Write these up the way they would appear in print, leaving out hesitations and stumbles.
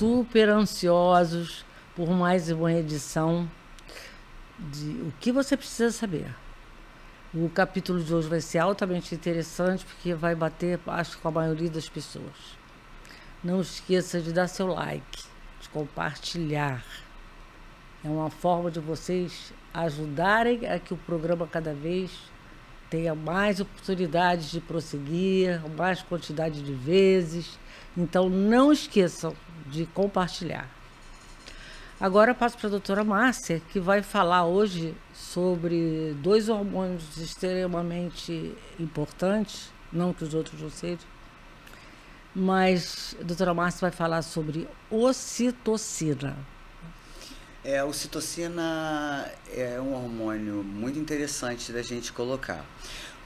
super ansiosos por mais uma edição de O que você precisa saber. O capítulo de hoje vai ser altamente interessante porque vai bater, acho, com a maioria das pessoas. Não esqueça de dar seu like, de compartilhar. É uma forma de vocês ajudarem a que o programa cada vez tenha mais oportunidades de prosseguir, mais quantidade de vezes. Então, não esqueçam de compartilhar. Agora eu passo para a doutora Márcia, que vai falar hoje sobre 2 hormônios extremamente importantes, não que os outros não sejam, mas a doutora Márcia vai falar sobre ocitocina. A ocitocina é um hormônio muito interessante da gente colocar.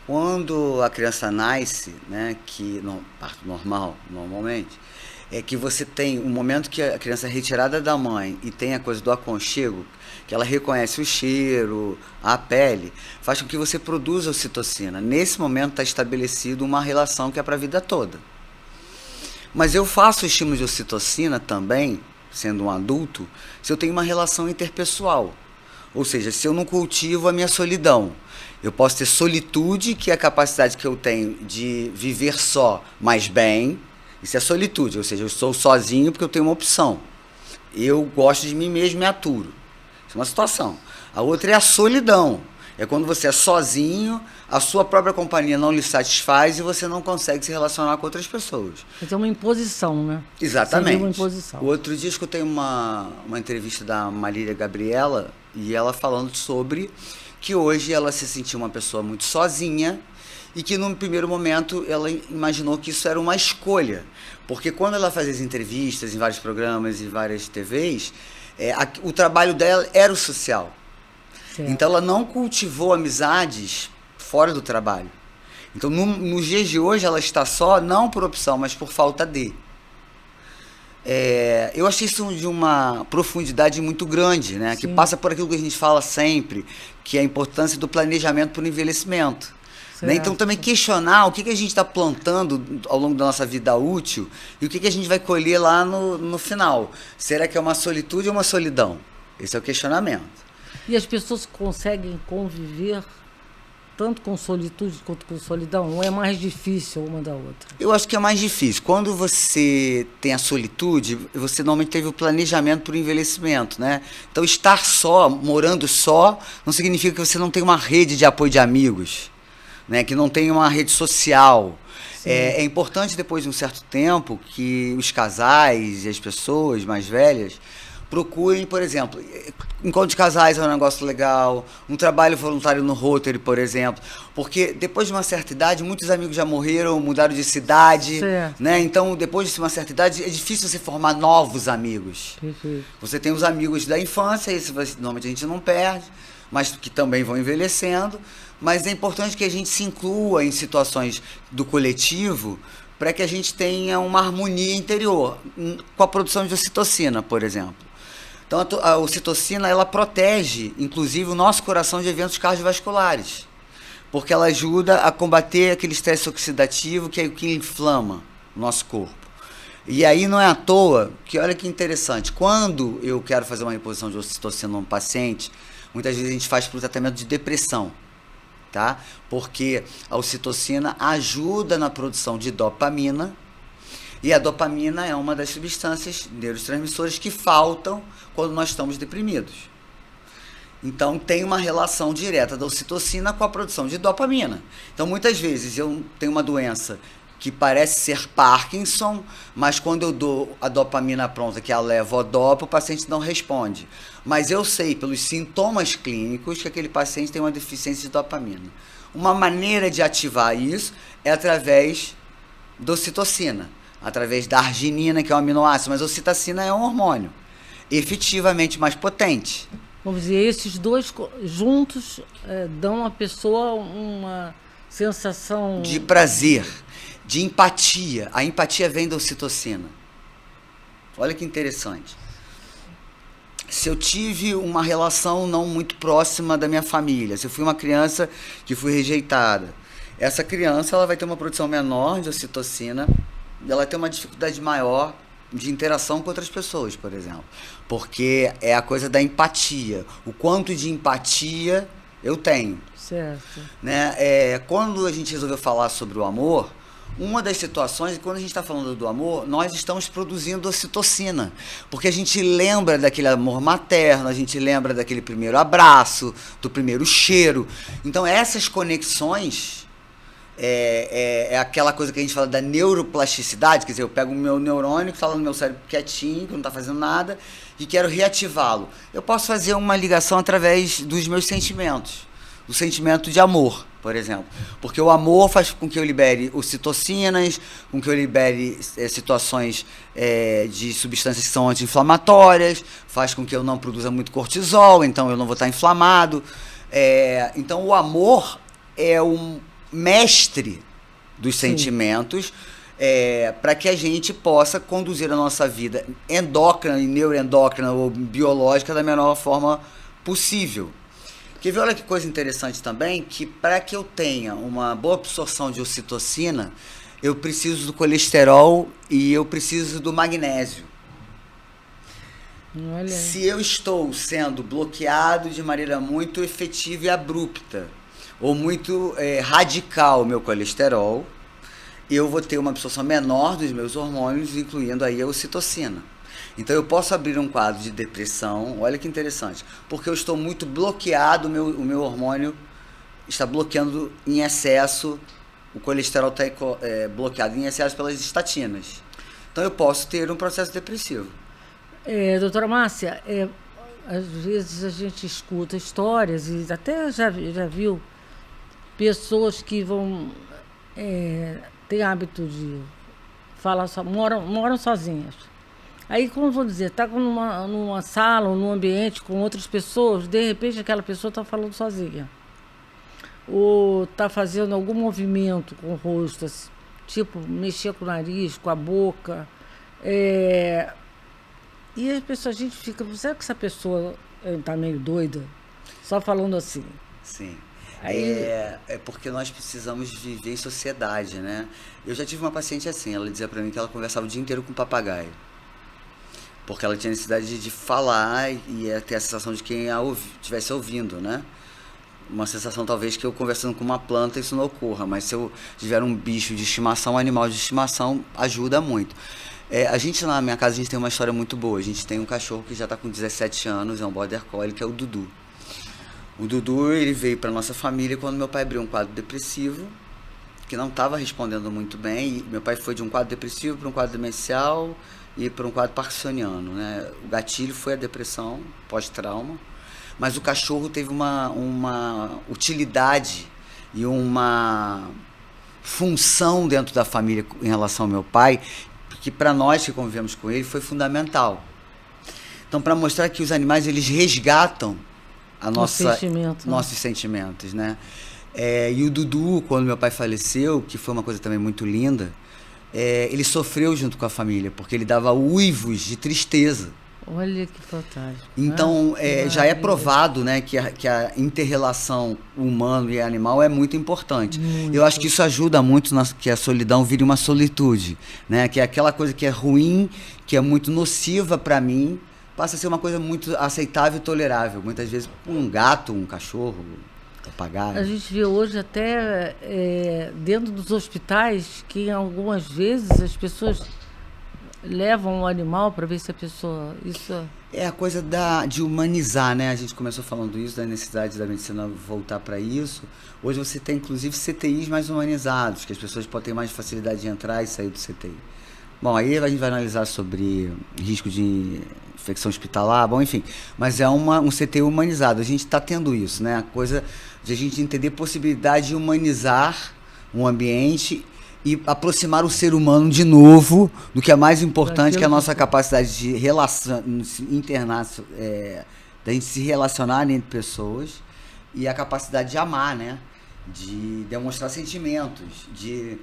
Quando a criança nasce, né, que no parto normal, normalmente, é que você tem um momento que a criança é retirada da mãe e tem a coisa do aconchego, que ela reconhece o cheiro, a pele, faz com que você produza ocitocina. Nesse momento está estabelecido uma relação que é para a vida toda. Mas eu faço estímulo de ocitocina também, sendo um adulto, se eu tenho uma relação interpessoal. Ou seja, se eu não cultivo a minha solidão. Eu posso ter solitude, que é a capacidade que eu tenho de viver só, mas bem. Isso é solitude, ou seja, eu sou sozinho porque eu tenho uma opção. Eu gosto de mim mesmo e me aturo. Isso é uma situação. A outra é a solidão. É quando você é sozinho, a sua própria companhia não lhe satisfaz e você não consegue se relacionar com outras pessoas. Então é uma imposição, né? Exatamente. Seria uma imposição. O outro dia eu escutei uma entrevista da Marília Gabriela e ela falando sobre que hoje ela se sentia uma pessoa muito sozinha e que num primeiro momento ela imaginou que isso era uma escolha. Porque quando ela fazia as entrevistas em vários programas e várias TVs, o trabalho dela era o social. Certo. Então ela não cultivou amizades fora do trabalho. Então nos dias de hoje ela está só, não por opção, mas por falta de. Eu achei isso de uma profundidade muito grande, né? Que passa por aquilo que a gente fala sempre, que é a importância do planejamento para o envelhecimento. Né? Então também questionar o que a gente está plantando ao longo da nossa vida útil e o que a gente vai colher lá no final. Será que é uma solitude ou uma solidão? Esse é o questionamento. E as pessoas conseguem conviver tanto com solitude quanto com solidão? Ou é mais difícil uma da outra? Eu acho que é mais difícil. Quando você tem a solitude, você normalmente teve o planejamento para o envelhecimento, né? Então estar só, morando só, não significa que você não tem uma rede de apoio de amigos, né? Que não tem uma rede social. É importante, depois de um certo tempo, que os casais e as pessoas mais velhas procurem, por exemplo, encontro de casais é um negócio legal, um trabalho voluntário no Rotary, por exemplo, porque depois de uma certa idade, muitos amigos já morreram, mudaram de cidade, né? Então, depois de uma certa idade, é difícil você formar novos amigos. Você tem os amigos da infância, esse normalmente a gente não perde, mas que também vão envelhecendo, mas é importante que a gente se inclua em situações do coletivo para que a gente tenha uma harmonia interior, com a produção de ocitocina, por exemplo. Então, a ocitocina, ela protege, inclusive, o nosso coração de eventos cardiovasculares, porque ela ajuda a combater aquele estresse oxidativo que é o que inflama o nosso corpo. E aí não é à toa que, olha que interessante, quando eu quero fazer uma reposição de ocitocina num paciente, muitas vezes a gente faz para o tratamento de depressão, tá? Porque a ocitocina ajuda na produção de dopamina, e a dopamina é uma das substâncias neurotransmissoras que faltam quando nós estamos deprimidos. Então, tem uma relação direta da ocitocina com a produção de dopamina. Então, muitas vezes, eu tenho uma doença que parece ser Parkinson, mas quando eu dou a dopamina pronta, que é a levodopa, o paciente não responde. Mas eu sei, pelos sintomas clínicos, que aquele paciente tem uma deficiência de dopamina. Uma maneira de ativar isso é através da ocitocina, através da arginina, que é um aminoácido, mas a ocitocina é um hormônio efetivamente mais potente. Vamos dizer, esses dois juntos dão à pessoa uma sensação de prazer, de empatia. A empatia vem da ocitocina. Olha que interessante. Se eu tive uma relação não muito próxima da minha família, se eu fui uma criança que fui rejeitada, essa criança ela vai ter uma produção menor de ocitocina, ela tem uma dificuldade maior de interação com outras pessoas, por exemplo. Porque é a coisa da empatia. O quanto de empatia eu tenho. Certo. Né? Quando a gente resolveu falar sobre o amor, uma das situações, quando a gente está falando do amor, nós estamos produzindo ocitocina. Porque a gente lembra daquele amor materno, a gente lembra daquele primeiro abraço, do primeiro cheiro. Então, essas conexões é aquela coisa que a gente fala da neuroplasticidade, quer dizer, eu pego o meu neurônio que está lá no meu cérebro quietinho, que não está fazendo nada, e quero reativá-lo. Eu posso fazer uma ligação através dos meus sentimentos, do sentimento de amor, por exemplo. Porque o amor faz com que eu libere ocitocinas, com que eu libere situações de substâncias que são anti-inflamatórias, faz com que eu não produza muito cortisol, então eu não vou estar inflamado. Então o amor é um mestre dos sentimentos, para que a gente possa conduzir a nossa vida endócrina e neuroendócrina ou biológica da melhor forma possível. Quer ver, olha que coisa interessante também, que para que eu tenha uma boa absorção de ocitocina, eu preciso do colesterol e eu preciso do magnésio. Olha. Se eu estou sendo bloqueado de maneira muito efetiva e abrupta, ou muito radical o meu colesterol, eu vou ter uma absorção menor dos meus hormônios, incluindo aí a ocitocina. Então eu posso abrir um quadro de depressão, olha que interessante, porque eu estou muito bloqueado, o meu hormônio está bloqueando em excesso, o colesterol está bloqueado em excesso pelas estatinas. Então eu posso ter um processo depressivo. Doutora Márcia, às vezes a gente escuta histórias e até já viu pessoas que têm hábito de falar moram sozinhas. Aí, como vou dizer, está numa sala ou num ambiente com outras pessoas, de repente aquela pessoa está falando sozinha. Ou está fazendo algum movimento com o rosto, assim, tipo mexer com o nariz, com a boca. E a gente fica, será que essa pessoa está meio doida? Só falando assim. Sim. Aí... É porque nós precisamos viver em sociedade, né? Eu já tive uma paciente assim, ela dizia para mim que ela conversava o dia inteiro com um papagaio. Porque ela tinha necessidade de falar e ter a sensação de quem estivesse ouvindo, né? Uma sensação talvez que eu conversando com uma planta isso não ocorra, mas se eu tiver um bicho de estimação, um animal de estimação, ajuda muito. A gente lá na minha casa, a gente tem uma história muito boa. A gente tem um cachorro que já está com 17 anos, é um Border Collie, que é o Dudu. O Dudu, ele veio para nossa família quando meu pai abriu um quadro depressivo, que não estava respondendo muito bem. E meu pai foi de um quadro depressivo para um quadro demencial e para um quadro parkinsoniano, né? O gatilho foi a depressão pós-trauma, mas o cachorro teve uma utilidade e uma função dentro da família em relação ao meu pai, que para nós que convivemos com ele foi fundamental. Então, para mostrar que os animais eles resgatam nossos sentimentos, né? E o Dudu, quando meu pai faleceu, que foi uma coisa também muito linda, ele sofreu junto com a família, porque ele dava uivos de tristeza. Olha que fantástico. Então, já é provado, né, que a inter-relação humano e animal é muito importante. Muito. Eu acho que isso ajuda muito que a solidão vire uma solitude, né? Que é aquela coisa que é ruim, que é muito nociva para mim, passa a ser uma coisa muito aceitável e tolerável. Muitas vezes um gato, um cachorro, papagaio. A gente vê hoje até dentro dos hospitais que algumas vezes as pessoas levam o animal para ver se a pessoa... É a coisa de humanizar, né? A gente começou falando isso, da necessidade da medicina voltar para isso. Hoje você tem, inclusive, CTIs mais humanizados, que as pessoas podem ter mais facilidade de entrar e sair do CTI. Bom, aí a gente vai analisar sobre risco de infecção hospitalar, bom, enfim. Mas é um CTI humanizado. A gente está tendo isso, né? A coisa de a gente entender a possibilidade de humanizar um ambiente e aproximar o ser humano de novo do que é mais importante, que é a nossa capacidade de da gente se relacionar entre pessoas e a capacidade de amar, né? De demonstrar sentimentos, de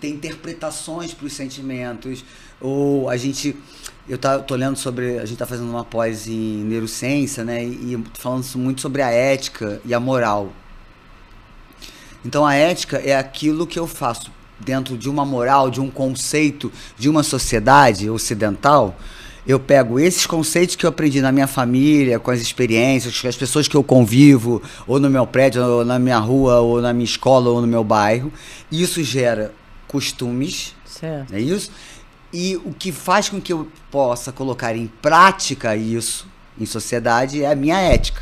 ter interpretações para os sentimentos. Ou eu tô lendo sobre, a gente está fazendo uma pós em neurociência, né? E falando muito sobre a ética e a moral. Então a ética é aquilo que eu faço dentro de uma moral, de um conceito, de uma sociedade ocidental, eu pego esses conceitos que eu aprendi na minha família, com as experiências, com as pessoas que eu convivo, ou no meu prédio, ou na minha rua, ou na minha escola, ou no meu bairro. E isso gera costumes, Certo. é isso? E o que faz com que eu possa colocar em prática isso em sociedade é a minha ética.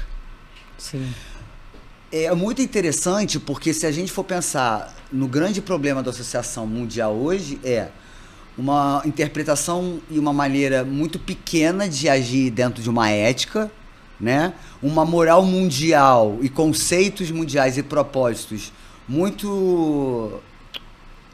Sim. É muito interessante porque se a gente for pensar no grande problema da associação mundial hoje é uma interpretação e uma maneira muito pequena de agir dentro de uma ética, né? Uma moral mundial e conceitos mundiais e propósitos muito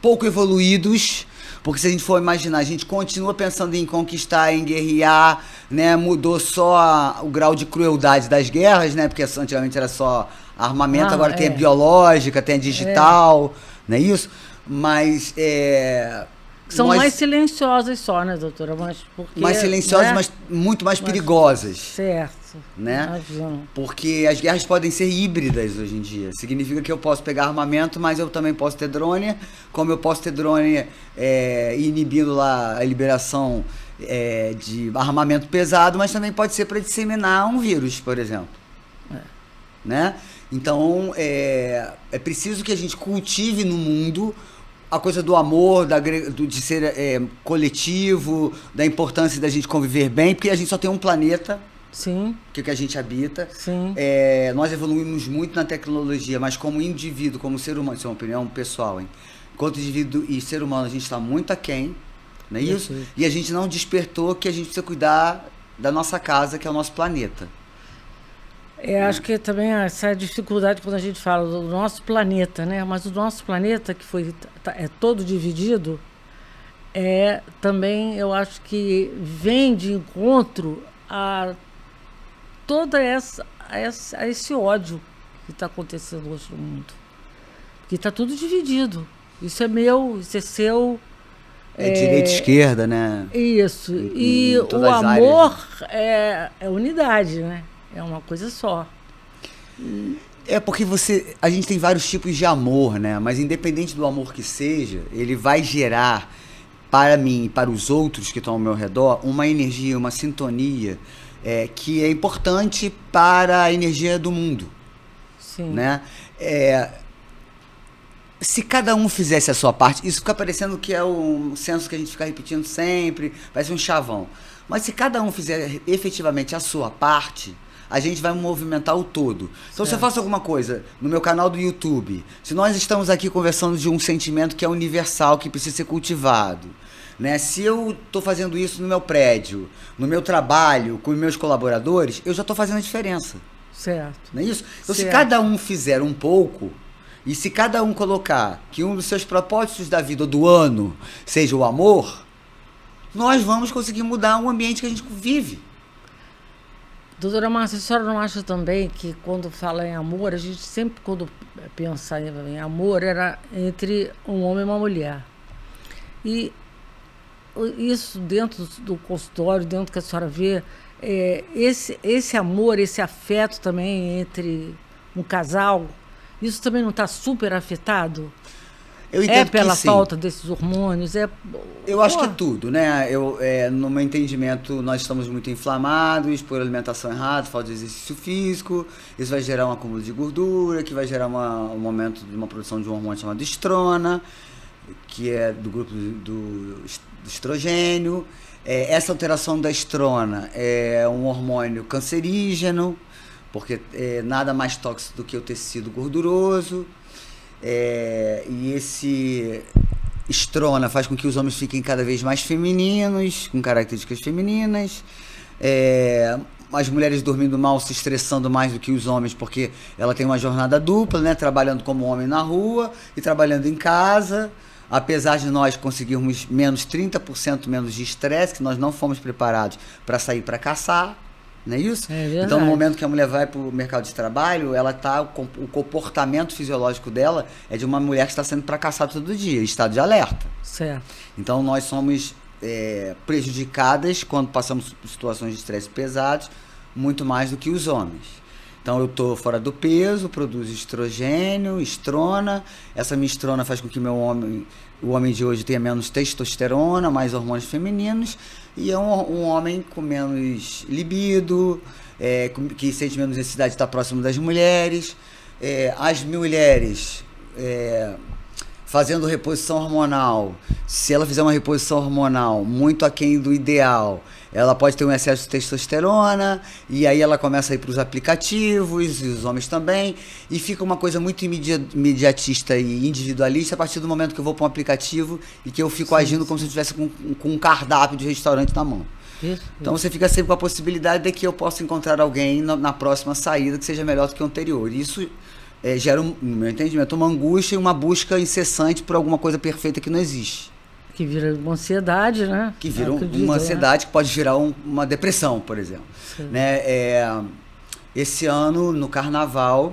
pouco evoluídos, porque se a gente for imaginar, a gente continua pensando em conquistar, em guerrear, né? Mudou só o grau de crueldade das guerras, né? Porque antigamente era só armamento, agora tem a biológica, tem a digital, não é isso? Mas são mais silenciosas só, né, doutora? Mais silenciosas, mas muito mais perigosas. Certo. Né? Porque as guerras podem ser híbridas hoje em dia. Significa que eu posso pegar armamento, mas eu também posso ter drone, como eu posso ter drone inibindo lá a liberação de armamento pesado, mas também pode ser para disseminar um vírus, por exemplo. Né? Então, é preciso que a gente cultive no mundo a coisa do amor, de ser coletivo, da importância da gente conviver bem, porque a gente só tem um planeta. Sim. Que a gente habita. Sim. Nós evoluímos muito na tecnologia, mas como indivíduo, como ser humano, isso é uma opinião pessoal, hein? Enquanto indivíduo e ser humano, a gente está muito aquém, não é isso? E a gente não despertou que a gente precisa cuidar da nossa casa, que é o nosso planeta. Acho que também essa dificuldade quando a gente fala do nosso planeta, né? Mas o nosso planeta, que é todo dividido, também eu acho que vem de encontro a toda esse ódio que está acontecendo hoje no mundo. Porque está tudo dividido. Isso é meu, isso é seu. Direita e esquerda, né? Isso. E o amor é unidade, né? É uma coisa só. Porque a gente tem vários tipos de amor, né? Mas independente do amor que seja, ele vai gerar para mim e para os outros que estão ao meu redor uma energia, uma sintonia que é importante para a energia do mundo. Sim. Né? Se cada um fizesse a sua parte, isso fica parecendo que é um senso que a gente fica repetindo sempre, parece um chavão. Mas se cada um fizer efetivamente a sua parte, a gente vai movimentar o todo. Então, se eu faço alguma coisa no meu canal do YouTube, se nós estamos aqui conversando de um sentimento que é universal, que precisa ser cultivado, né? Se eu estou fazendo isso no meu prédio, no meu trabalho, com os meus colaboradores, eu já estou fazendo a diferença. Certo. Não é isso? Então, certo. Se cada um fizer um pouco, e se cada um colocar que um dos seus propósitos da vida, do ano, seja o amor, nós vamos conseguir mudar o ambiente que a gente vive. Doutora Márcia, a senhora não acha também que quando fala em amor, a gente sempre, quando pensa em amor, era entre um homem e uma mulher. E isso dentro do consultório, dentro do que a senhora vê, esse amor, esse afeto também entre um casal, isso também não está super afetado? Eu entendo pela que sim. falta desses hormônios? Eu acho que é tudo, né? No meu entendimento, nós estamos muito inflamados por alimentação errada, falta de exercício físico. Isso vai gerar um acúmulo de gordura, que vai gerar um momento de uma produção de um hormônio chamado estrona, que é do grupo do estrogênio. Essa alteração da estrona é um hormônio cancerígeno, porque é nada mais tóxico do que o tecido gorduroso. E esse estrona faz com que os homens fiquem cada vez mais femininos, com características femininas. As mulheres dormindo mal, se estressando mais do que os homens, porque ela tem uma jornada dupla, né? Trabalhando como homem na rua e trabalhando em casa. Apesar de nós conseguirmos menos 30% menos de estresse, que nós não fomos preparados para sair para caçar. Não é isso? Então, no momento que a mulher vai para o mercado de trabalho, o comportamento fisiológico dela é de uma mulher que está sendo para caçar todo dia, estado de alerta. Certo. Então, nós somos prejudicadas quando passamos por situações de estresse pesados, muito mais do que os homens. Então eu estou fora do peso, produzo estrogênio, estrona. Essa minha estrona faz com que o homem de hoje tenha menos testosterona, mais hormônios femininos, e é um homem com menos libido, que sente menos necessidade de estar próximo das mulheres. As mulheres fazendo reposição hormonal, se ela fizer uma reposição hormonal muito aquém do ideal, ela pode ter um excesso de testosterona, e aí ela começa a ir para os aplicativos, e os homens também, e fica uma coisa muito imediatista e individualista a partir do momento que eu vou para um aplicativo e que eu fico agindo como se eu estivesse com um cardápio de restaurante na mão. Então você fica sempre com a possibilidade de que eu possa encontrar alguém na próxima saída que seja melhor do que o anterior. Isso gera, no meu entendimento, uma angústia e uma busca incessante por alguma coisa perfeita que não existe. Que vira uma ansiedade, né? Que vira uma ansiedade, né? Que pode virar uma depressão, por exemplo. Né? Esse ano, no carnaval,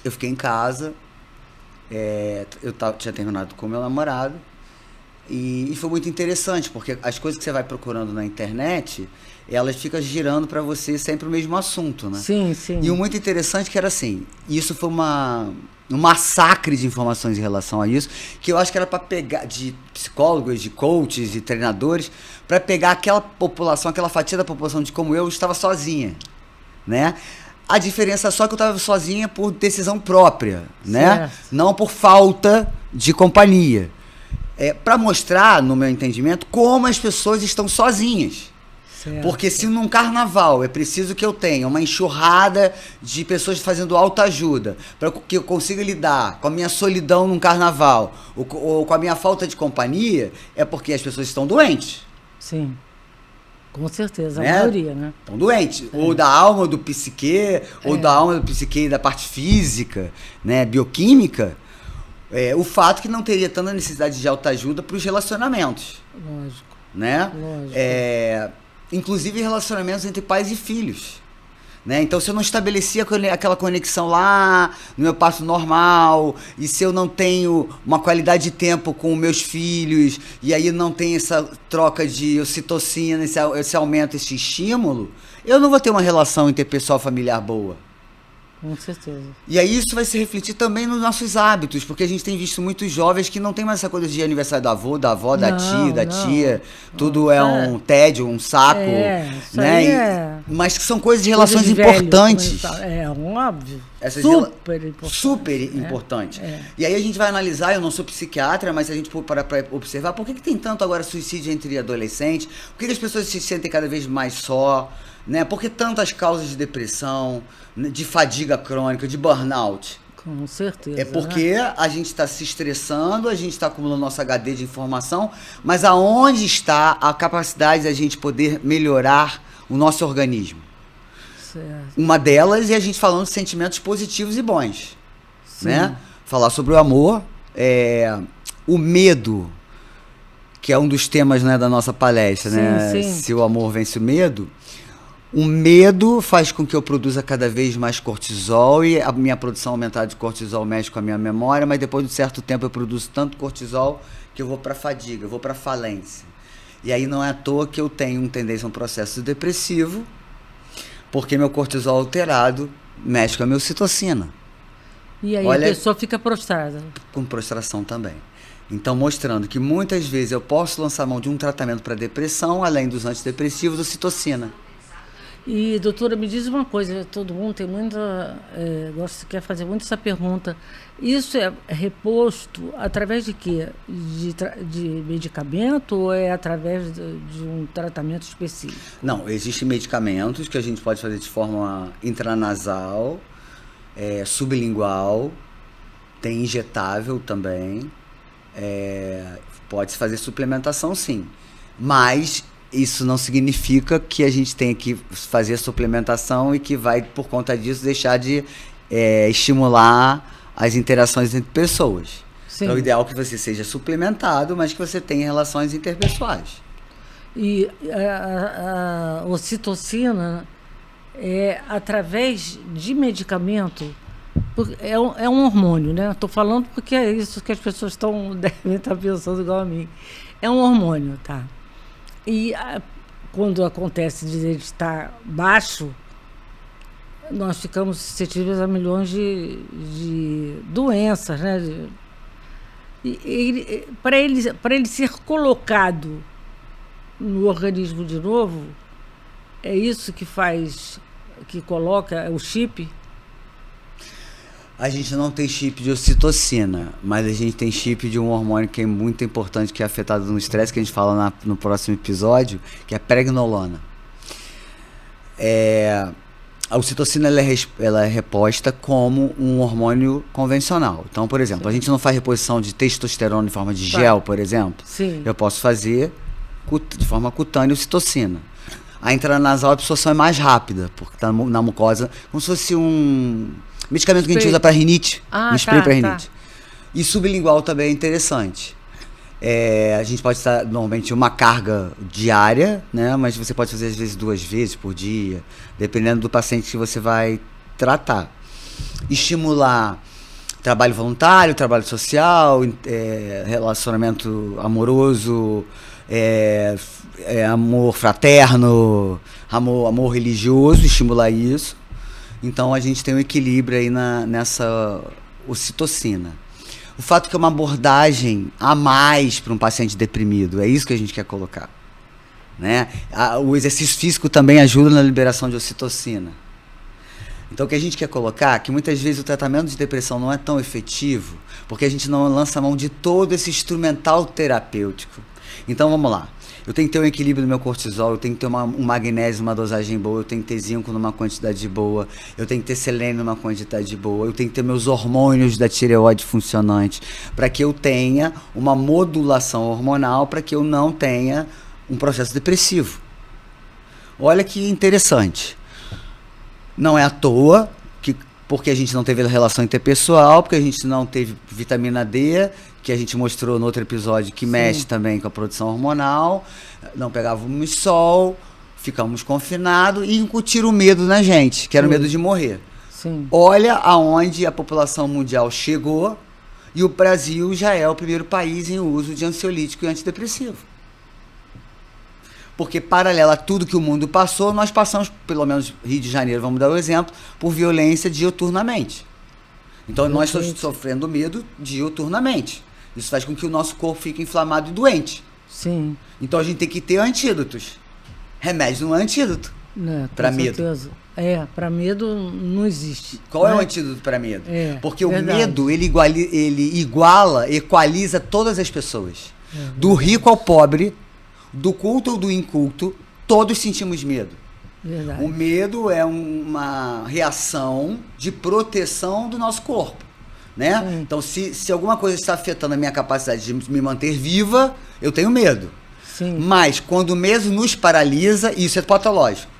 eu fiquei em casa, eu tinha terminado com o meu namorado, e foi muito interessante, porque as coisas que você vai procurando na internet, elas ficam girando para você sempre o mesmo assunto, né? Sim, sim. E o muito interessante que era assim, isso foi um massacre de informações em relação a isso, que eu acho que era para pegar, de psicólogos, de coaches, de treinadores, para pegar aquela população, aquela fatia da população de como eu estava sozinha, né? A diferença só que eu estava sozinha por decisão própria, né? Certo. Não por falta de companhia. Para mostrar, no meu entendimento, como as pessoas estão sozinhas. Certo. Porque se num carnaval é preciso que eu tenha uma enxurrada de pessoas fazendo autoajuda, para que eu consiga lidar com a minha solidão num carnaval, ou com a minha falta de companhia, é porque as pessoas estão doentes. Sim, com certeza, né? A maioria, né? Estão doentes, ou da alma, ou do psique, ou da alma, do psique e da parte física, né, bioquímica. O fato que não teria tanta necessidade de autoajuda para os relacionamentos. Lógico. Né? Lógico. Inclusive relacionamentos entre pais e filhos. Né? Então, se eu não estabelecia aquela conexão lá no meu passo normal, e se eu não tenho uma qualidade de tempo com meus filhos, e aí não tem essa troca de ocitocina, esse aumento, esse estímulo, eu não vou ter uma relação interpessoal familiar boa. Com certeza. E aí isso vai se refletir também nos nossos hábitos, porque a gente tem visto muitos jovens que não tem mais essa coisa de aniversário do avô, da avó, da tia, tudo é um tédio, um saco, né? Mas que são coisas de relações importantes. Óbvio. Super importante. E aí a gente vai analisar, eu não sou psiquiatra, mas se a gente for para observar, por que tem tanto agora suicídio entre adolescentes? Por que as pessoas se sentem cada vez mais só? Né? Por que tantas causas de depressão, de fadiga crônica, de burnout? Com certeza. É porque a gente está se estressando, a gente está acumulando nosso HD de informação, mas aonde está a capacidade da gente poder melhorar o nosso organismo? Certo. Uma delas é a gente falando de sentimentos positivos e bons. Né? Falar sobre o amor, o medo, que é um dos temas, né, da nossa palestra, né? Se o amor vence o medo. O medo faz com que eu produza cada vez mais cortisol, e a minha produção aumentada de cortisol mexe com a minha memória, mas depois de um certo tempo eu produzo tanto cortisol que eu vou para fadiga, eu vou para falência. E aí não é à toa que eu tenho tendência a um processo depressivo, porque meu cortisol alterado mexe com a minha ocitocina. E aí a pessoa fica prostrada. Com prostração também. Então, mostrando que muitas vezes eu posso lançar mão de um tratamento para depressão, além dos antidepressivos, ocitocina. E, doutora, me diz uma coisa, todo mundo tem muita... quer fazer muito essa pergunta. Isso é reposto através de quê? De medicamento ou é através de um tratamento específico? Não, existem medicamentos que a gente pode fazer de forma intranasal, sublingual, tem injetável também, pode-se fazer suplementação sim, mas... Isso não significa que a gente tenha que fazer a suplementação e que vai, por conta disso, deixar de estimular as interações entre pessoas. Sim. Então, o ideal é que você seja suplementado, mas que você tenha relações interpessoais. E a ocitocina é através de medicamento, é um hormônio, né? Estou falando porque é isso que as pessoas devem estar pensando igual a mim. É um hormônio, tá? E quando acontece de ele estar baixo, nós ficamos suscetíveis a milhões de doenças, né? Para ele ser colocado no organismo de novo, é isso que faz, que coloca o chip? A gente não tem chip de ocitocina, mas a gente tem chip de um hormônio que é muito importante, que é afetado no estresse, que a gente fala no próximo episódio, que é a pregnolona. A ocitocina ela é reposta como um hormônio convencional. Então, por exemplo, a gente não faz reposição de testosterona em forma de gel, por exemplo. Sim. Eu posso fazer de forma cutânea ocitocina. A intranasal, a absorção é mais rápida, porque está na mucosa, como se fosse um medicamento que a gente usa para rinite, um spray para rinite. Tá. E sublingual também é interessante. A gente pode estar normalmente uma carga diária, né? Mas você pode fazer às vezes 2 vezes por dia, dependendo do paciente que você vai tratar. Estimular trabalho voluntário, trabalho social, relacionamento amoroso, amor fraterno, amor religioso, estimular isso. Então a gente tem um equilíbrio aí nessa ocitocina. O fato que é uma abordagem a mais para um paciente deprimido, é isso que a gente quer colocar, né? O exercício físico também ajuda na liberação de ocitocina. Então o que a gente quer colocar é que muitas vezes o tratamento de depressão não é tão efetivo porque a gente não lança mão de todo esse instrumental terapêutico. Então vamos lá. Eu tenho que ter um equilíbrio no meu cortisol, eu tenho que ter um magnésio, uma dosagem boa, eu tenho que ter zinco numa quantidade boa, eu tenho que ter selênio numa quantidade boa, eu tenho que ter meus hormônios da tireoide funcionantes, para que eu tenha uma modulação hormonal, para que eu não tenha um processo depressivo. Olha que interessante. Não é à toa porque a gente não teve relação interpessoal, porque a gente não teve vitamina D, que a gente mostrou no outro episódio, que mexe também com a produção hormonal, não pegávamos sol, ficamos confinados e incutiram o medo na gente, que era o medo de morrer. Sim. Olha aonde a população mundial chegou e o Brasil já é o primeiro país em uso de ansiolítico e antidepressivo. Porque, paralelo a tudo que o mundo passou, nós passamos, pelo menos Rio de Janeiro, vamos dar o exemplo, por violência diuturnamente. Então, nós estamos sofrendo medo diuturnamente. Isso faz com que o nosso corpo fique inflamado e doente. Sim. Então, a gente tem que ter antídotos. Remédio não é antídoto para medo. Para medo não existe. Qual é o antídoto para medo? Porque verdade. O medo, ele equaliza todas as pessoas. Do rico ao pobre, do culto ou do inculto, todos sentimos medo. Verdade. O medo é uma reação de proteção do nosso corpo, né? Então, se alguma coisa está afetando a minha capacidade de me manter viva, eu tenho medo. Sim. Mas, quando o medo nos paralisa, isso é patológico.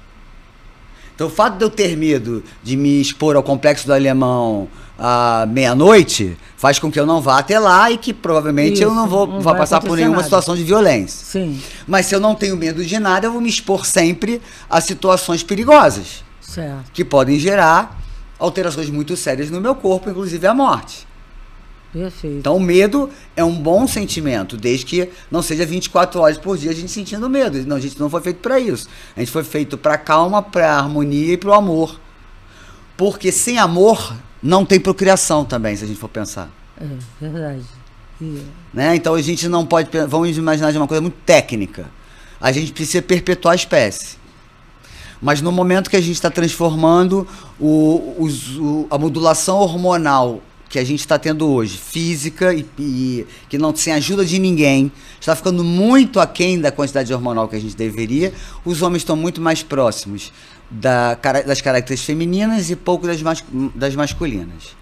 Então, o fato de eu ter medo de me expor ao Complexo do Alemão à meia-noite faz com que eu não vá até lá e que provavelmente eu não vou passar por nenhuma situação de violência. Sim. Mas se eu não tenho medo de nada, eu vou me expor sempre a situações perigosas. Certo. Que podem gerar alterações muito sérias no meu corpo, inclusive a morte. Perfeito. Então o medo é um bom sentimento, desde que não seja 24 horas por dia a gente sentindo medo. Não, a gente não foi feito para isso. A gente foi feito para calma, para harmonia e para o amor. Porque sem amor não tem procriação também, se a gente for pensar. É verdade. Né? Então a gente não pode... Vamos imaginar de uma coisa muito técnica. A gente precisa perpetuar a espécie. Mas no momento que a gente está transformando a modulação hormonal que a gente está tendo hoje, física e que não sem ajuda de ninguém, está ficando muito aquém da quantidade hormonal que a gente deveria, os homens estão muito mais próximos das características femininas e pouco das masculinas.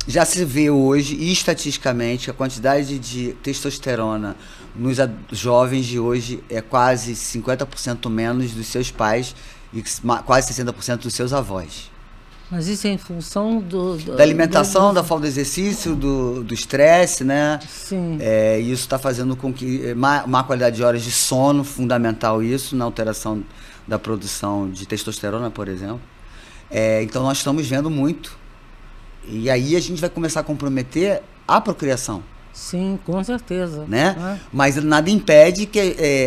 Já se vê hoje, estatisticamente, a quantidade de testosterona nos jovens de hoje é quase 50% menos dos seus pais e quase 60% dos seus avós. Mas isso é em função da alimentação, da falta de exercício, do estresse, né? Sim. Isso está fazendo com que má qualidade de horas de sono, fundamental isso, na alteração da produção de testosterona, por exemplo. Então nós estamos vendo muito. E aí a gente vai começar a comprometer a procriação. Sim, com certeza. Né? Mas nada impede que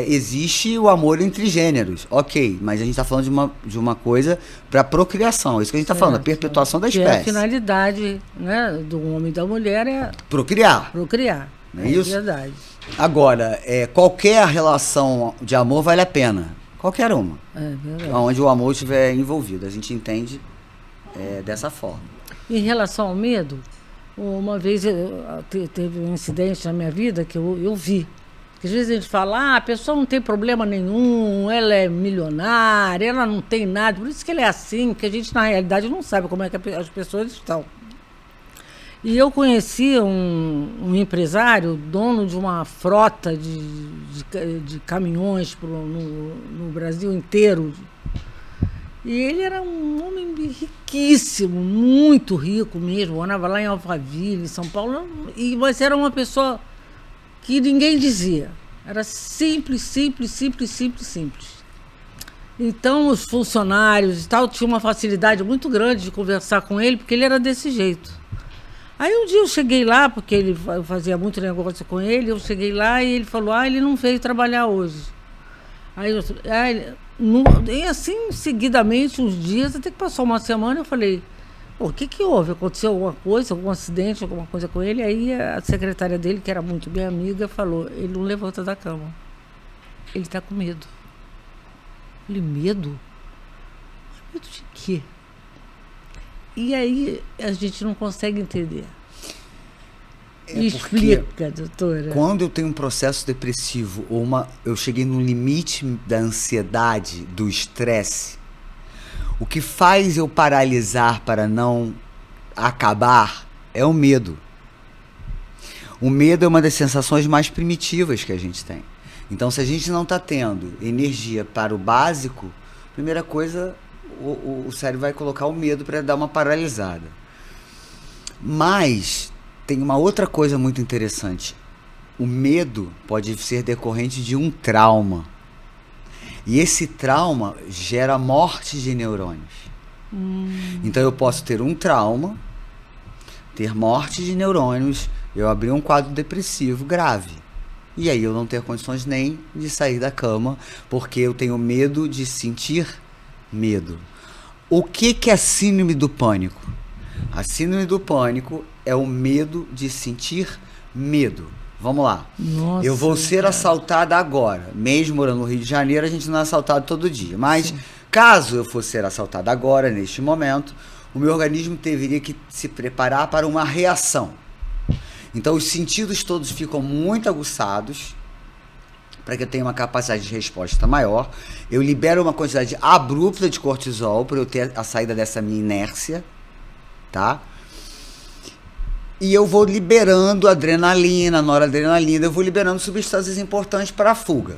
existe o amor entre gêneros. Ok, mas a gente está falando de uma coisa para procriação. É isso que a gente está falando, a perpetuação da espécie. A finalidade, né, do homem e da mulher é procriar. Não é isso? Verdade. Agora, qualquer relação de amor vale a pena. Qualquer uma. É verdade. Onde o amor estiver envolvido. A gente entende dessa forma. Em relação ao medo, uma vez teve um incidente na minha vida que eu vi. Às vezes a gente fala, a pessoa não tem problema nenhum, ela é milionária, ela não tem nada. Por isso que ela é assim, que a gente na realidade não sabe como é que as pessoas estão. E eu conheci um empresário, dono de uma frota de caminhões no Brasil inteiro. E ele era um homem riquíssimo, muito rico mesmo. Morava lá em Alphaville, em São Paulo. Mas era uma pessoa que ninguém dizia. Era simples. Então, os funcionários e tal tinham uma facilidade muito grande de conversar com ele, porque ele era desse jeito. Aí um dia eu cheguei lá, porque eu fazia muito negócio com ele, eu cheguei lá e ele falou, ele não veio trabalhar hoje. E assim, seguidamente, uns dias, até que passou uma semana, eu falei, o que houve? Aconteceu alguma coisa, algum acidente, alguma coisa com ele? Aí a secretária dele, que era muito minha amiga, falou, ele não levanta da cama. Ele está com medo. Eu falei, medo? Medo de quê? E aí a gente não consegue entender. Explica, doutora. Quando eu tenho um processo depressivo ou eu cheguei no limite da ansiedade, do estresse, o que faz eu paralisar para não acabar é o medo. O medo é uma das sensações mais primitivas que a gente tem. Então, se a gente não está tendo energia para o básico, primeira coisa, o cérebro vai colocar o medo para dar uma paralisada. Mas tem uma outra coisa muito interessante. O medo pode ser decorrente de um trauma. E esse trauma gera morte de neurônios. Então eu posso ter um trauma, ter morte de neurônios, eu abrir um quadro depressivo grave. E aí eu não ter condições nem de sair da cama, porque eu tenho medo de sentir medo. O que é síndrome do pânico? A síndrome do pânico é o medo de sentir medo. Vamos lá. Nossa, eu vou ser assaltada agora. Mesmo morando no Rio de Janeiro, a gente não é assaltado todo dia. Mas caso eu fosse ser assaltada agora, neste momento, o meu organismo deveria que se preparar para uma reação. Então os sentidos todos ficam muito aguçados, para que eu tenha uma capacidade de resposta maior. Eu libero uma quantidade abrupta de cortisol para eu ter a saída dessa minha inércia, tá? E eu vou liberando adrenalina, noradrenalina, eu vou liberando substâncias importantes para a fuga.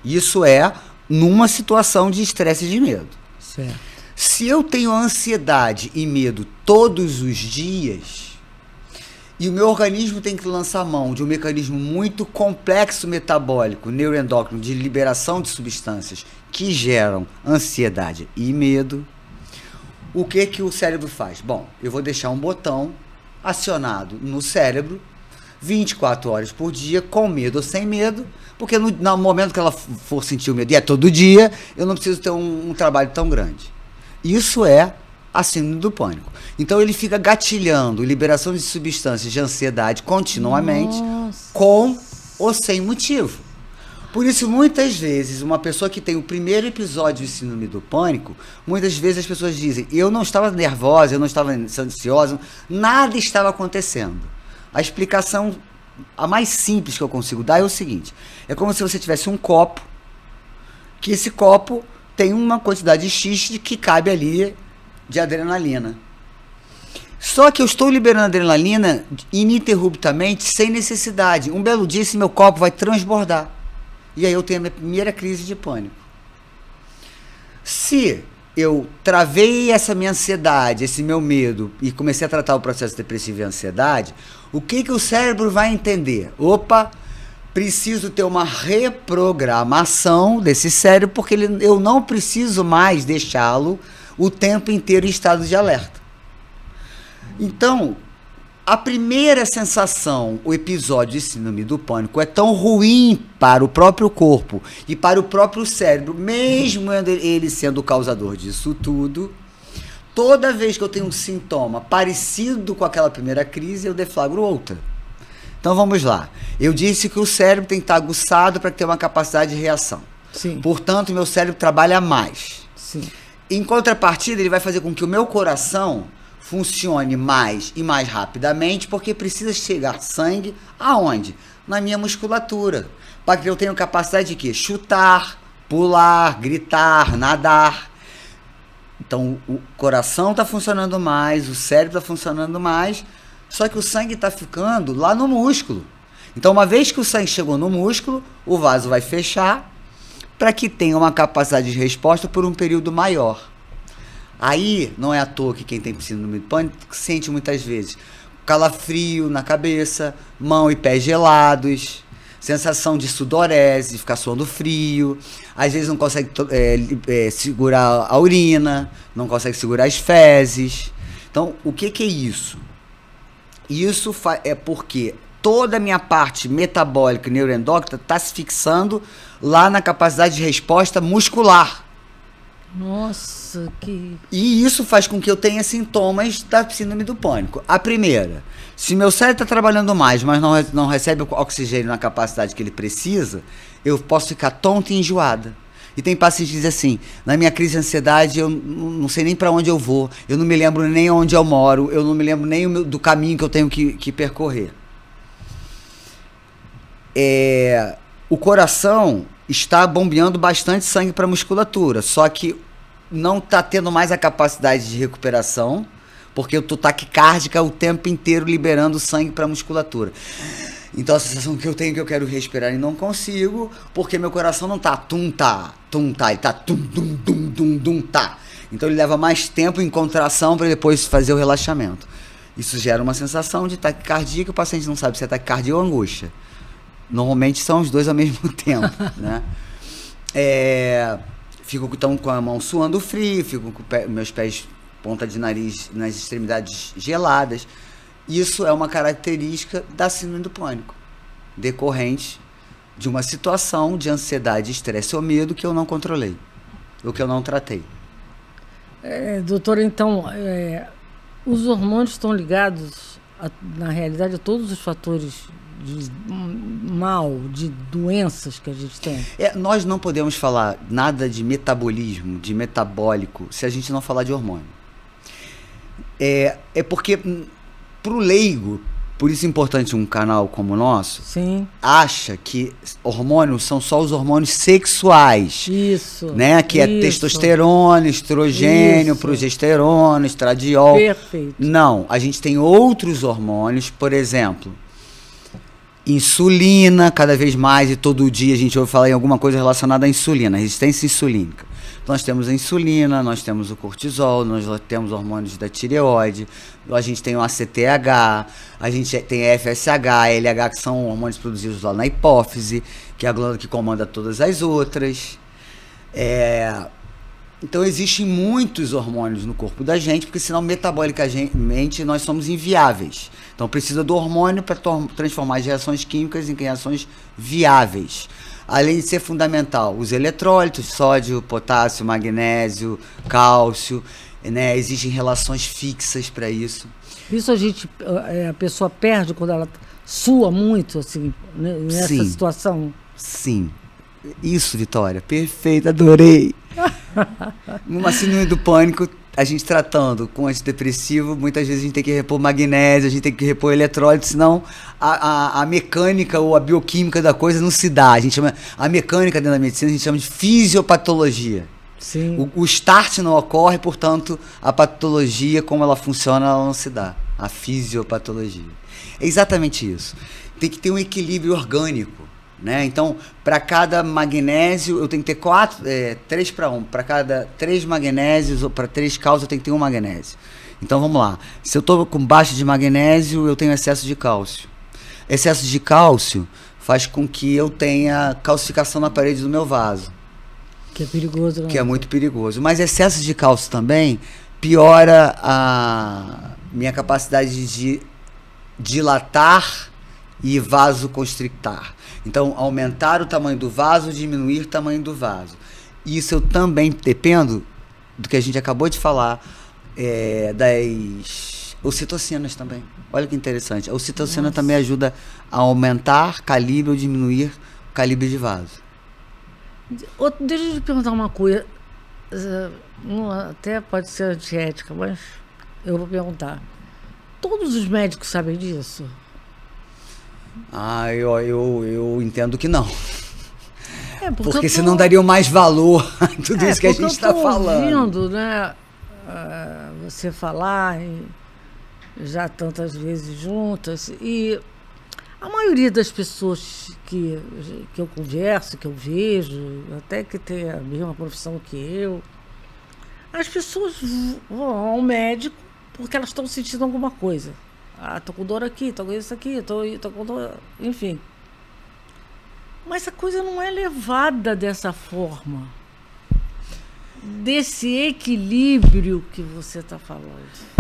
Isso é numa situação de estresse e de medo. Certo. Se eu tenho ansiedade e medo todos os dias, e o meu organismo tem que lançar mão de um mecanismo muito complexo metabólico, neuroendócrino, de liberação de substâncias que geram ansiedade e medo, o que o cérebro faz? Bom, eu vou deixar um botão acionado no cérebro 24 horas por dia, com medo ou sem medo, porque no momento que ela for sentir o medo, e é todo dia, eu não preciso ter um trabalho tão grande. Isso é a síndrome do pânico. Então ele fica gatilhando liberação de substâncias de ansiedade continuamente, com ou sem motivo. Por isso, muitas vezes, uma pessoa que tem o primeiro episódio de síndrome do pânico, muitas vezes as pessoas dizem, eu não estava nervosa, eu não estava ansiosa, nada estava acontecendo. A explicação, a mais simples que eu consigo dar é o seguinte, é como se você tivesse um copo, que esse copo tem uma quantidade X que cabe ali de adrenalina. Só que eu estou liberando adrenalina ininterruptamente, sem necessidade. Um belo dia esse meu copo vai transbordar. E aí eu tenho a minha primeira crise de pânico. Se eu travei essa minha ansiedade, esse meu medo, e comecei a tratar o processo depressivo e ansiedade, o que o cérebro vai entender? Opa, preciso ter uma reprogramação desse cérebro, porque eu não preciso mais deixá-lo o tempo inteiro em estado de alerta. Então, A primeira sensação, o episódio de síndrome do pânico é tão ruim para o próprio corpo e para o próprio cérebro, mesmo ele sendo o causador disso tudo. Toda vez que eu tenho um sintoma parecido com aquela primeira crise, eu deflagro outra. Então vamos lá. Eu disse que o cérebro tem que estar aguçado para ter uma capacidade de reação. Sim. Portanto, meu cérebro trabalha mais. Sim. Em contrapartida, ele vai fazer com que o meu coração funcione mais e mais rapidamente, porque precisa chegar sangue aonde? Na minha musculatura. Para que eu tenha capacidade de quê? Chutar, pular, gritar, nadar. Então, o coração está funcionando mais, o cérebro está funcionando mais, só que o sangue está ficando lá no músculo. Então, uma vez que o sangue chegou no músculo, o vaso vai fechar para que tenha uma capacidade de resposta por um período maior. Aí, não é à toa que quem tem síndrome do pânico sente muitas vezes calafrio na cabeça, mão e pés gelados, sensação de sudorese, de ficar suando frio, às vezes não consegue segurar a urina, não consegue segurar as fezes. Então, o que é isso? Isso é porque toda a minha parte metabólica e neuroendócrina está se fixando lá na capacidade de resposta muscular. Nossa, que... E isso faz com que eu tenha sintomas da síndrome do pânico. A primeira, se meu cérebro está trabalhando mais, mas não recebe o oxigênio na capacidade que ele precisa, eu posso ficar tonta e enjoada. E tem pacientes que dizem assim, na minha crise de ansiedade, eu não sei nem para onde eu vou, eu não me lembro nem onde eu moro, eu não me lembro nem do caminho que eu tenho que percorrer. O coração está bombeando bastante sangue para a musculatura, só que não está tendo mais a capacidade de recuperação, porque eu estou taquicárdica o tempo inteiro liberando sangue para a musculatura. Então a sensação que eu tenho é que eu quero respirar e não consigo, porque meu coração não está tum-tá, ele está tum-tum-tum-tum-tum-tá. Então ele leva mais tempo em contração para depois fazer o relaxamento. Isso gera uma sensação de taquicardia que o paciente não sabe se é taquicardia ou angústia. Normalmente são os dois ao mesmo tempo, né? Fico então com a mão suando frio, fico com meus pés, ponta de nariz, nas extremidades geladas. Isso é uma característica da síndrome do pânico, decorrente de uma situação de ansiedade, estresse ou medo que eu não controlei, ou que eu não tratei. Doutora, então, os hormônios estão ligados, na realidade, a todos os fatores de mal, de doenças que a gente tem? Nós não podemos falar nada de metabolismo, de metabólico, se a gente não falar de hormônio. Porque, para o leigo, por isso é importante um canal como o nosso, sim, acha que hormônios são só os hormônios sexuais. Isso. Né? Que é testosterona, estrogênio, progesterona, estradiol. Perfeito. Não, a gente tem outros hormônios, por exemplo, insulina, cada vez mais, e todo dia a gente ouve falar em alguma coisa relacionada à insulina, resistência insulínica. Então, nós temos a insulina, nós temos o cortisol, nós temos hormônios da tireoide, a gente tem o ACTH, a gente tem FSH, LH, que são hormônios produzidos lá na hipófise, que é a glândula que comanda todas as outras. Então, existem muitos hormônios no corpo da gente, porque senão, metabolicamente, nós somos inviáveis. Então, precisa do hormônio para transformar as reações químicas em reações viáveis. Além de ser fundamental, os eletrólitos, sódio, potássio, magnésio, cálcio, né? Existem relações fixas para isso. Isso a pessoa perde quando ela sua muito, assim, nessa situação? Sim. Isso, Vitória, perfeito, adorei. Numa síndrome do pânico, a gente tratando com antidepressivo, muitas vezes a gente tem que repor magnésio, a gente tem que repor eletrólito, senão a mecânica ou a bioquímica da coisa não se dá. A mecânica dentro da medicina a gente chama de fisiopatologia. Sim. O start não ocorre, portanto, a patologia, como ela funciona, ela não se dá. A fisiopatologia. É exatamente isso. Tem que ter um equilíbrio orgânico. Né? Então, para cada magnésio, eu tenho que ter 3 para 1. Para cada 3 magnésios ou para 3 cálcios, eu tenho que ter 1 magnésio. Então, vamos lá. Se eu estou com baixa de magnésio, eu tenho excesso de cálcio. Excesso de cálcio faz com que eu tenha calcificação na parede do meu vaso. Que é perigoso, né? Que é muito perigoso. Mas excesso de cálcio também piora a minha capacidade de dilatar e vasoconstrictar. Então, aumentar o tamanho do vaso, diminuir o tamanho do vaso. Isso eu também dependo do que a gente acabou de falar, das ocitocinas também. Olha que interessante. A ocitocina também ajuda a aumentar calibre ou diminuir o calibre de vaso. Deixa eu te perguntar uma coisa. Até pode ser antiética, mas eu vou perguntar. Todos os médicos sabem disso? Eu entendo que não. Porque eu senão daria mais valor a tudo isso que a gente está falando. Eu ouvindo, né, você falar já tantas vezes juntas, e a maioria das pessoas que eu converso, que eu vejo, até que tem a mesma profissão que eu, as pessoas vão ao médico porque elas estão sentindo alguma coisa. Tô com dor aqui, tô com isso aqui, tô com dor, enfim. Mas a coisa não é levada dessa forma, desse equilíbrio que você está falando.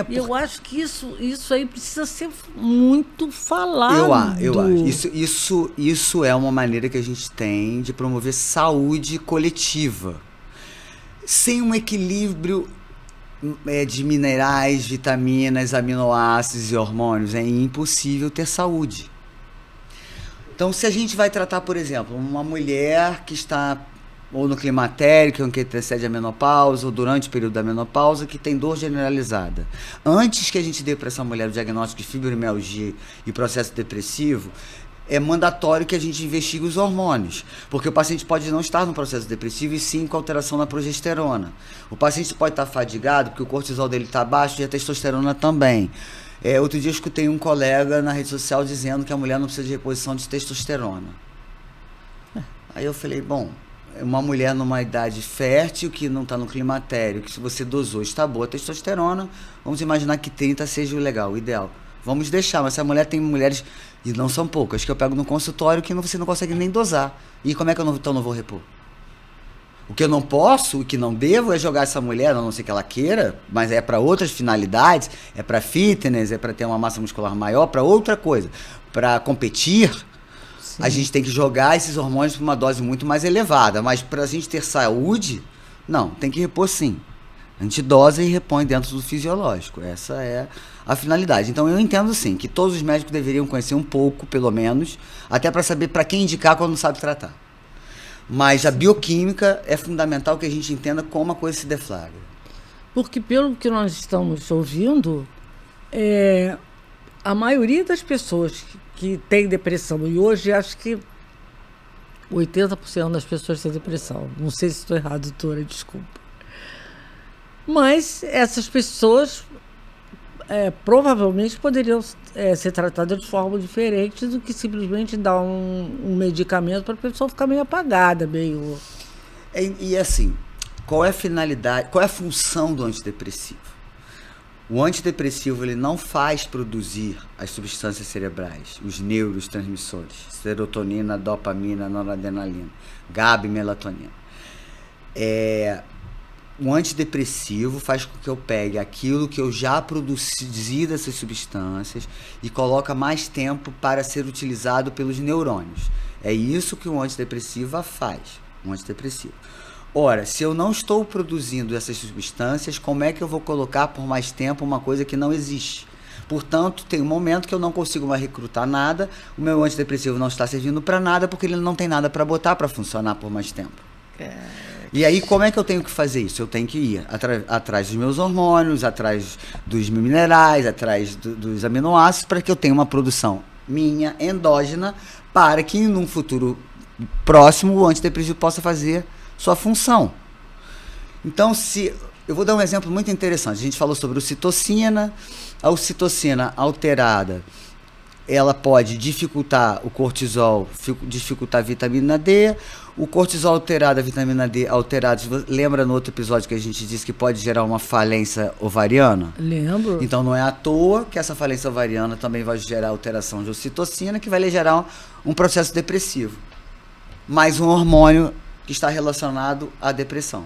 Eu acho que isso aí precisa ser muito falado. Eu acho. Isso é uma maneira que a gente tem de promover saúde coletiva. Sem um equilíbrio de minerais, vitaminas, aminoácidos e hormônios, é impossível ter saúde. Então, se a gente vai tratar, por exemplo, uma mulher que está ou no climatério, que antecede a menopausa, ou durante o período da menopausa, que tem dor generalizada. Antes que a gente dê para essa mulher o diagnóstico de fibromialgia e processo depressivo, é mandatório que a gente investigue os hormônios, porque o paciente pode não estar no processo depressivo e sim com alteração na progesterona. O paciente pode estar fadigado porque o cortisol dele está baixo e a testosterona também. Outro dia eu escutei um colega na rede social dizendo que a mulher não precisa de reposição de testosterona. Aí eu falei, bom, uma mulher numa idade fértil que não está no climatério, que se você dosou está boa a testosterona, vamos imaginar que 30 seja o legal, o ideal. Vamos deixar, mas se a mulher tem mulheres, e não são poucas, que eu pego no consultório que você não consegue nem dosar. E como é que eu não vou repor? O que eu não posso, o que não devo é jogar essa mulher, a não ser que ela queira, mas é para outras finalidades, é para fitness, é para ter uma massa muscular maior, para outra coisa. Para competir, sim, a gente tem que jogar esses hormônios para uma dose muito mais elevada. Mas para a gente ter saúde, não, tem que repor sim. A gente dosa e repõe dentro do fisiológico. Essa é a finalidade. Então eu entendo sim que todos os médicos deveriam conhecer um pouco, pelo menos, até para saber para quem indicar quando não sabe tratar. Mas a bioquímica é fundamental que a gente entenda como a coisa se deflagra. Porque pelo que nós estamos ouvindo, a maioria das pessoas que tem depressão, e hoje acho que 80% das pessoas têm depressão. Não sei se estou errado, doutora, desculpa. Mas essas pessoas provavelmente poderiam ser tratadas de forma diferente do que simplesmente dar um medicamento para a pessoa ficar meio apagada, meio... E assim, qual é a finalidade, qual é a função do antidepressivo? O antidepressivo ele não faz produzir as substâncias cerebrais, os neurotransmissores, serotonina, dopamina, noradrenalina, GABA e melatonina. O antidepressivo faz com que eu pegue aquilo que eu já produzi dessas substâncias e coloca mais tempo para ser utilizado pelos neurônios. É isso que o antidepressivo faz, um antidepressivo. Ora, se eu não estou produzindo essas substâncias, como é que eu vou colocar por mais tempo uma coisa que não existe? Portanto, tem um momento que eu não consigo mais recrutar nada, o meu antidepressivo não está servindo para nada porque ele não tem nada para botar para funcionar por mais tempo. E aí, como é que eu tenho que fazer isso? Eu tenho que ir atrás dos meus hormônios, atrás dos minerais, atrás dos aminoácidos, para que eu tenha uma produção minha, endógena, para que num futuro próximo o antidepressivo possa fazer sua função. Então, eu vou dar um exemplo muito interessante. A gente falou sobre ocitocina. A ocitocina alterada, ela pode dificultar o cortisol, dificultar a vitamina D. O cortisol alterado, a vitamina D alterada, lembra no outro episódio que a gente disse que pode gerar uma falência ovariana? Lembro. Então não é à toa que essa falência ovariana também vai gerar alteração de ocitocina, que vai gerar um processo depressivo. Mais um hormônio que está relacionado à depressão.